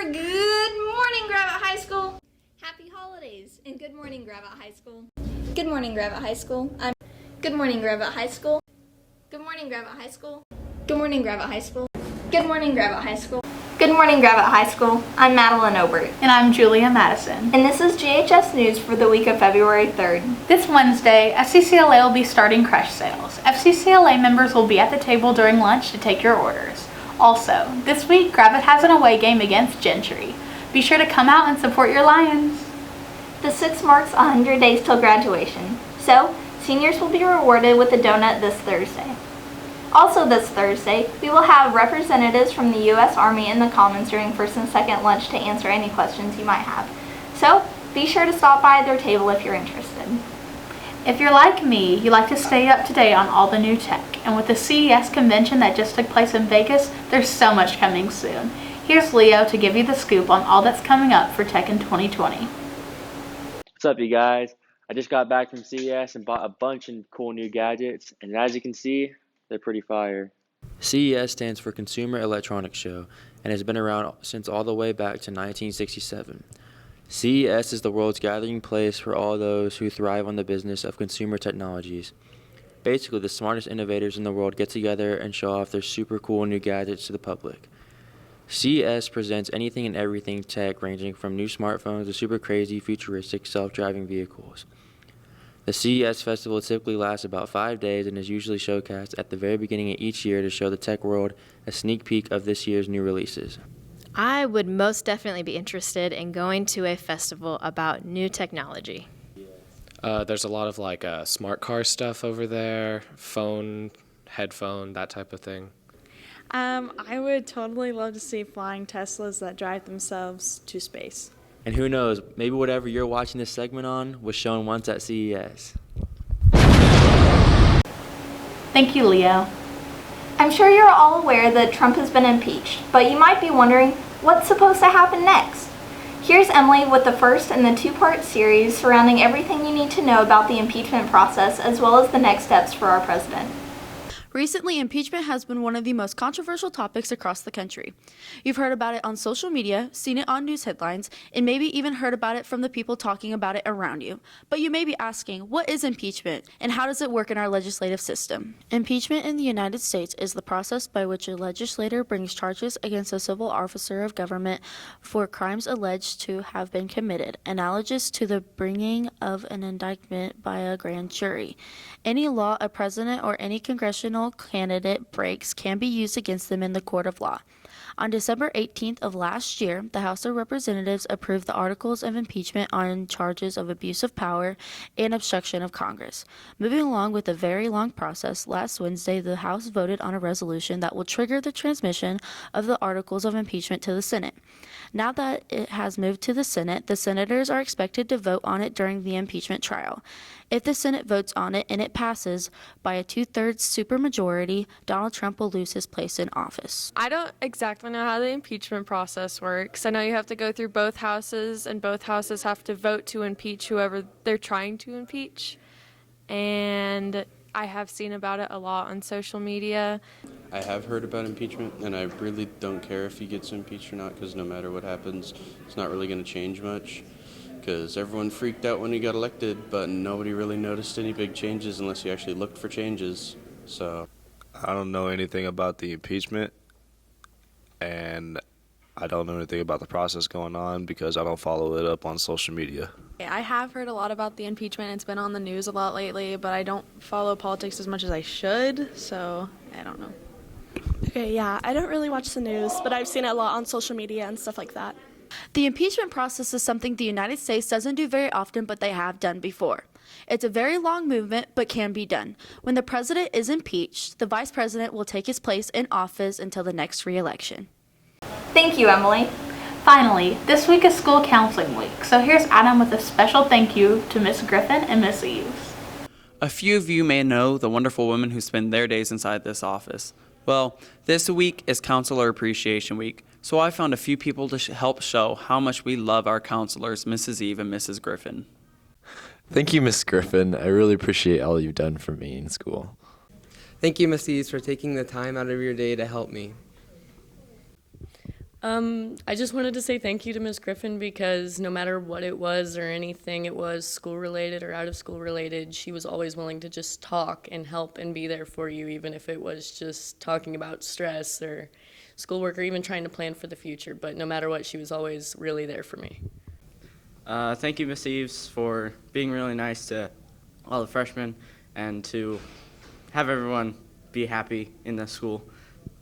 Good morning, Gravette High School. Happy holidays and good morning, Gravette High School. Good morning, Gravette High School. Good morning, Gravette High School. Good morning, Gravette High School. Good morning, Gravette High School. Good morning, Gravette High School. Good morning, Gravette High School. I'm Madeline Obert. And I'm Julia Madison. And this is GHS News for the week of February 3rd. This Wednesday, FCCLA will be starting crush sales. FCCLA members will be at the table during lunch to take your orders. Also, this week, Gravette has an away game against Gentry. Be sure to come out and support your Lions. The 6 marks 100 days till graduation. So, seniors will be rewarded with a donut this Thursday. Also this Thursday, we will have representatives from the U.S. Army in the Commons during first and second lunch to answer any questions you might have. So, be sure to stop by their table if you're interested. If you're like me, you like to stay up to date on all the new tech. And with the CES convention that just took place in Vegas, there's so much coming soon. Here's Leo to give you the scoop on all that's coming up for tech in 2020. What's up, you guys? I just got back from CES and bought a bunch of cool new gadgets, and as you can see, they're pretty fire. CES stands for Consumer Electronics Show and has been around since all the way back to 1967. CES is the world's gathering place for all those who thrive on the business of consumer technologies. Basically, the smartest innovators in the world get together and show off their super cool new gadgets to the public. CES presents anything and everything tech, ranging from new smartphones to super crazy futuristic self-driving vehicles. The CES festival typically lasts about 5 days and is usually showcased at the very beginning of each year to show the tech world a sneak peek of this year's new releases. I would most definitely be interested in going to a festival about new technology. There's a lot of smart car stuff over there, phone, headphone, that type of thing. I would totally love to see flying Teslas that drive themselves to space. And who knows, maybe whatever you're watching this segment on was shown once at CES. Thank you, Leo. I'm sure you're all aware that Trump has been impeached, but you might be wondering what's supposed to happen next. Here's Emily with the first in the 2-part series surrounding everything you need to know about the impeachment process as well as the next steps for our president. Recently, impeachment has been one of the most controversial topics across the country. You've heard about it on social media, seen it on news headlines, and maybe even heard about it from the people talking about it around you. But you may be asking, what is impeachment, and how does it work in our legislative system? Impeachment in the United States is the process by which a legislator brings charges against a civil officer of government for crimes alleged to have been committed, analogous to the bringing of an indictment by a grand jury. Any law a president or any congressional candidate breaks can be used against them in the court of law. On December 18th of last year, the House of Representatives approved the articles of impeachment on charges of abuse of power and obstruction of Congress. Moving along with a very long process, last Wednesday the House voted on a resolution that will trigger the transmission of the articles of impeachment to the Senate. Now that it has moved to the Senate, the senators are expected to vote on it during the impeachment trial. If the Senate votes on it and it passes by a 2/3 supermajority, Donald Trump will lose his place in office. I don't exactly know how the impeachment process works. I know you have to go through both houses, and both houses have to vote to impeach whoever they're trying to impeach. And I have seen about it a lot on social media. I have heard about impeachment, and I really don't care if he gets impeached or not, because no matter what happens, it's not really going to change much. Because everyone freaked out when he got elected, but nobody really noticed any big changes unless you actually looked for changes. So I don't know anything about the impeachment, and I don't know anything about the process going on because I don't follow it up on social media. I have heard a lot about the impeachment. It's been on the news a lot lately, but I don't follow politics as much as I should, so I don't know. Okay, yeah, I don't really watch the news, but I've seen it a lot on social media and stuff like that. The impeachment process is something the United States doesn't do very often, but they have done before. It's a very long movement, but can be done. When the president is impeached, the vice president will take his place in office until the next re-election. Thank you, Emily. Finally, this week is school counseling week, so here's Adam with a special thank you to Miss Griffin and Miss Eves. A few of you may know the wonderful women who spend their days inside this office. Well, this week is Counselor Appreciation Week, so I found a few people to help show how much we love our counselors, Mrs. Eve and Mrs. Griffin. Thank you, Miss Griffin. I really appreciate all you've done for me in school. Thank you, Miss Eves, for taking the time out of your day to help me. I just wanted to say thank you to Ms. Griffin because no matter what it was or anything it was school related or out of school related, she was always willing to just talk and help and be there for you, even if it was just talking about stress or schoolwork or even trying to plan for the future. But no matter what, she was always really there for me. Thank you, Miss Eves, for being really nice to all the freshmen and to have everyone be happy in the school.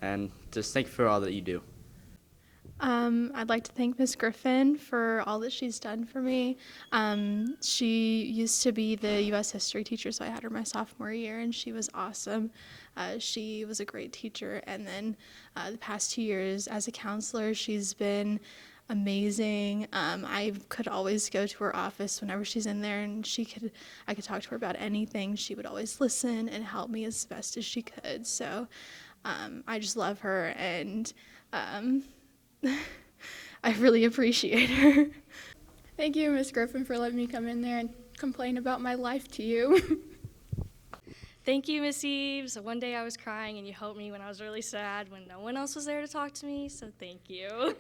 And just thank you for all that you do. I'd like to thank Miss Griffin for all that she's done for me. She used to be the U.S. history teacher, so I had her my sophomore year, and she was awesome. She was a great teacher, and then the past 2 years as a counselor, she's been amazing. I could always go to her office whenever she's in there, and I could talk to her about anything. She would always listen and help me as best as she could. So I just love her, and I really appreciate her. Thank you, Miss Griffin, for letting me come in there and complain about my life to you. Thank you, Miss Eves. One day I was crying and you helped me when I was really sad when no one else was there to talk to me, so thank you.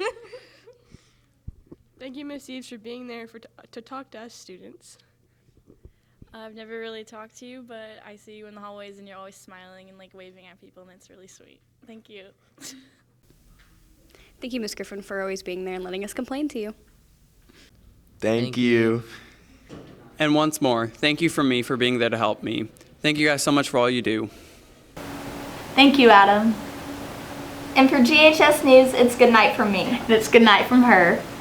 Thank you, Miss Eves, for being there to talk to us students. I've never really talked to you, but I see you in the hallways and you're always smiling and like waving at people, and it's really sweet. Thank you. Thank you, Miss Griffin, for always being there and letting us complain to you. Thank you. And once more, thank you from me for being there to help me. Thank you guys so much for all you do. Thank you, Adam. And for GHS News, it's good night from me. And it's good night from her.